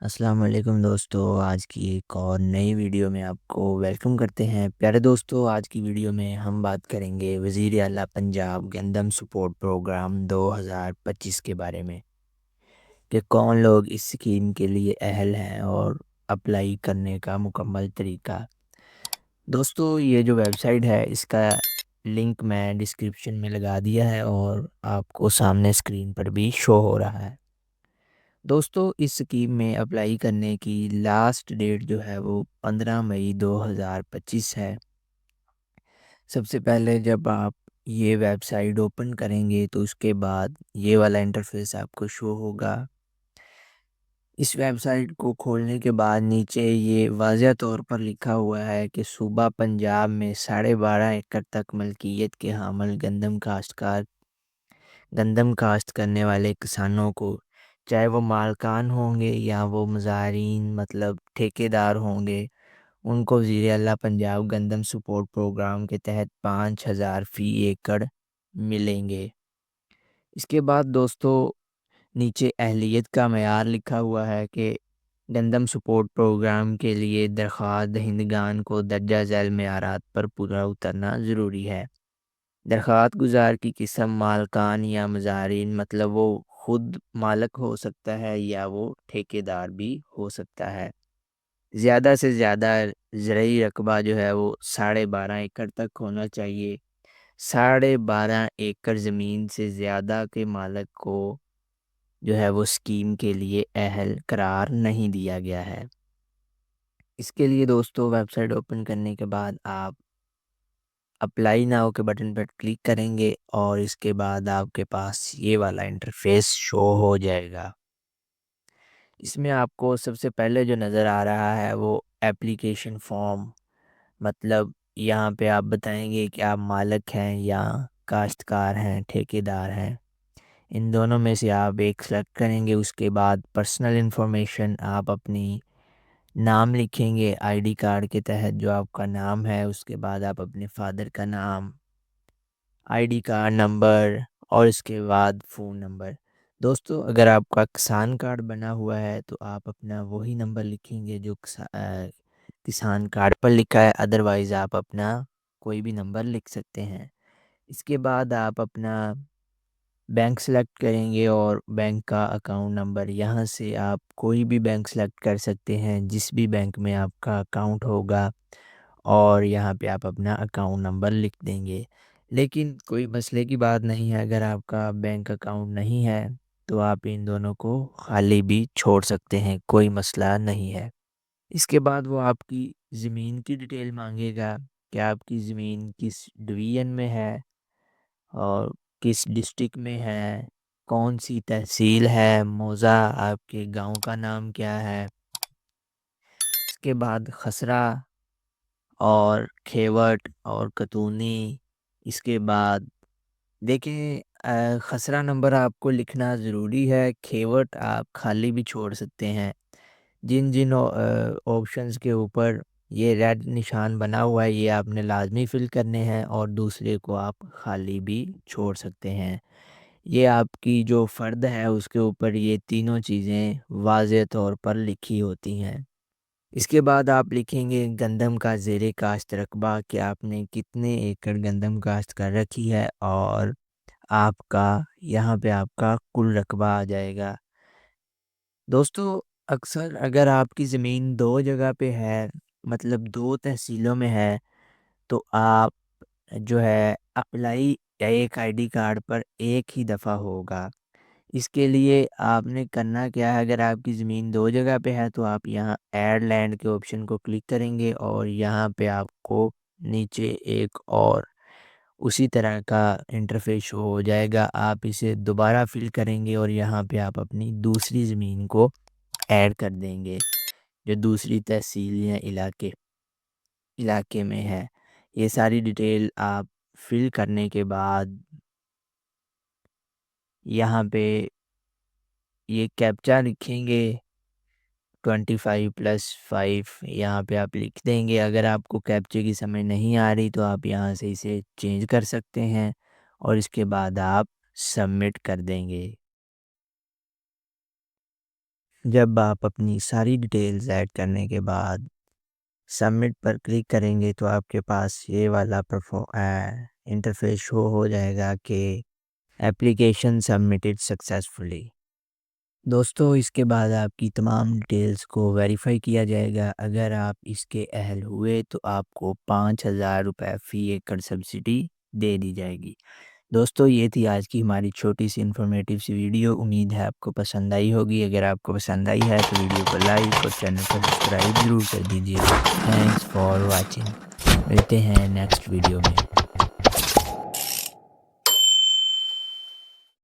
السلام علیکم دوستو، آج کی ایک اور نئی ویڈیو میں آپ کو ویلکم کرتے ہیں۔ پیارے دوستو، آج کی ویڈیو میں ہم بات کریں گے وزیر اعلیٰ پنجاب گندم سپورٹ پروگرام 2025 کے بارے میں کہ کون لوگ اس اسکیم کے لیے اہل ہیں اور اپلائی کرنے کا مکمل طریقہ۔ دوستو، یہ جو ویب سائٹ ہے اس کا لنک میں ڈسکرپشن میں لگا دیا ہے اور آپ کو سامنے اسکرین پر بھی شو ہو رہا ہے۔ دوستو، اس اسکیم میں اپلائی کرنے کی لاسٹ ڈیٹ جو ہے وہ 15 مئی 2025 ہے۔ سب سے پہلے جب آپ یہ ویب سائٹ اوپن کریں گے تو اس کے بعد یہ والا انٹرفیس آپ کو شو ہوگا۔ اس ویب سائٹ کو کھولنے کے بعد نیچے یہ واضح طور پر لکھا ہوا ہے کہ صوبہ پنجاب میں 12.5 ایکڑ تک ملکیت کے حامل گندم کاشت کرنے والے کسانوں کو، چاہے وہ مالکان ہوں گے یا وہ مزارعین مطلب ٹھیکیدار ہوں گے، ان کو وزیر اعلیٰ پنجاب گندم سپورٹ پروگرام کے تحت 5,000 فی ایکڑ ملیں گے۔ اس کے بعد دوستو نیچے اہلیت کا معیار لکھا ہوا ہے کہ گندم سپورٹ پروگرام کے لیے درخواست دہندگان کو درجہ ذیل معیارات پر پورا اترنا ضروری ہے۔ درخواست گزار کی قسم مالکان یا مزارعین مطلب وہ خود مالک ہو سکتا ہے یا وہ ٹھیکیدار بھی ہو سکتا ہے۔ زیادہ سے زیادہ زرعی رقبہ جو ہے وہ 12.5 ایکڑ تک ہونا چاہیے۔ 12.5 ایکڑ زمین سے زیادہ کے مالک کو جو ہے وہ اسکیم کے لیے اہل قرار نہیں دیا گیا ہے۔ اس کے لیے دوستو ویب سائٹ اوپن کرنے کے بعد آپ اپلائی ناؤ کے بٹن پر کلک کریں گے اور اس کے بعد آپ کے پاس یہ والا انٹرفیس شو ہو جائے گا۔ اس میں آپ کو سب سے پہلے جو نظر آ رہا ہے وہ اپلیکیشن فارم، مطلب یہاں پہ آپ بتائیں گے کہ آپ مالک ہیں یا کاشتکار ہیں، ٹھیکیدار ہیں۔ ان دونوں میں سے آپ ایک سلیکٹ کریں گے۔ اس کے بعد پرسنل انفارمیشن آپ اپنی نام لکھیں گے آئی ڈی کارڈ کے تحت جو آپ کا نام ہے۔ اس کے بعد آپ اپنے فادر کا نام، آئی ڈی کارڈ نمبر اور اس کے بعد فون نمبر۔ دوستو، اگر آپ کا کسان کارڈ بنا ہوا ہے تو آپ اپنا وہی نمبر لکھیں گے جو کسان کارڈ پر لکھا ہے، ادروائز آپ اپنا کوئی بھی نمبر لکھ سکتے ہیں۔ اس کے بعد آپ اپنا بینک سلیکٹ کریں گے اور بینک کا اکاؤنٹ نمبر، یہاں سے آپ کوئی بھی بینک سلیکٹ کر سکتے ہیں جس بھی بینک میں آپ کا اکاؤنٹ ہوگا، اور یہاں پہ آپ اپنا اکاؤنٹ نمبر لکھ دیں گے۔ لیکن کوئی مسئلے کی بات نہیں ہے، اگر آپ کا بینک اکاؤنٹ نہیں ہے تو آپ ان دونوں کو خالی بھی چھوڑ سکتے ہیں، کوئی مسئلہ نہیں ہے۔ اس کے بعد وہ آپ کی زمین کی ڈیٹیل مانگے گا کہ آپ کی زمین کس ڈویژن میں ہے اور کس ڈسٹرکٹ میں ہے، کون سی تحصیل ہے، موضع آپ کے گاؤں کا نام کیا ہے۔ اس کے بعد خسرہ اور کھیوٹ اور کتونی۔ اس کے بعد دیکھیں خسرہ نمبر آپ کو لکھنا ضروری ہے، کھیوٹ آپ خالی بھی چھوڑ سکتے ہیں۔ جن جن آپشنز کے اوپر یہ ریڈ نشان بنا ہوا ہے یہ آپ نے لازمی فل کرنے ہیں، اور دوسرے کو آپ خالی بھی چھوڑ سکتے ہیں۔ یہ آپ کی جو فرد ہے اس کے اوپر یہ تینوں چیزیں واضح طور پر لکھی ہوتی ہیں۔ اس کے بعد آپ لکھیں گے گندم کا زیر کاشت رقبہ کہ آپ نے کتنے ایکڑ گندم کاشت کر رکھی ہے، اور آپ کا یہاں پہ آپ کا کل رقبہ آ جائے گا۔ دوستو، اکثر اگر آپ کی زمین دو جگہ پہ ہے، مطلب دو تحصیلوں میں ہے، تو آپ جو ہے اپلائی ایک آئی ڈی کارڈ پر ایک ہی دفعہ ہوگا۔ اس کے لیے آپ نے کرنا کیا ہے، اگر آپ کی زمین دو جگہ پہ ہے تو آپ یہاں ایڈ لینڈ کے آپشن کو کلک کریں گے، اور یہاں پہ آپ کو نیچے ایک اور اسی طرح کا انٹرفیس شو ہو جائے گا۔ آپ اسے دوبارہ فل کریں گے اور یہاں پہ آپ اپنی دوسری زمین کو ایڈ کر دیں گے جو دوسری تحصیل یا علاقے میں ہے۔ یہ ساری ڈیٹیل آپ فل کرنے کے بعد یہاں پہ یہ کیپچا لکھیں گے 25+5، یہاں پہ آپ لکھ دیں گے۔ اگر آپ کو کیپچے کی سمجھ نہیں آ رہی تو آپ یہاں سے اسے چینج کر سکتے ہیں، اور اس کے بعد آپ سبمٹ کر دیں گے۔ جب آپ اپنی ساری ڈیٹیلز ایڈ کرنے کے بعد سبمٹ پر کلک کریں گے تو آپ کے پاس یہ والا انٹرفیس شو ہو جائے گا کہ ایپلیکیشن سبمٹڈ سکسیسفلی۔ دوستو اس کے بعد آپ کی تمام ڈیٹیلز کو ویریفائی کیا جائے گا۔ اگر آپ اس کے اہل ہوئے تو آپ کو 5,000 روپے فی ایکڑ سبسڈی دے دی جائے گی۔ دوستو یہ تھی آج کی ہماری چھوٹی سی انفارمیٹیو سی ویڈیو، امید ہے آپ کو پسند آئی ہوگی۔ اگر آپ کو پسند آئی ہے تو ویڈیو کو لائک اور چینل کو سبسکرائب ضرور کر دیجیے گا۔ تھینکس فار واچنگ، ملتے ہیں نیکسٹ ویڈیو میں۔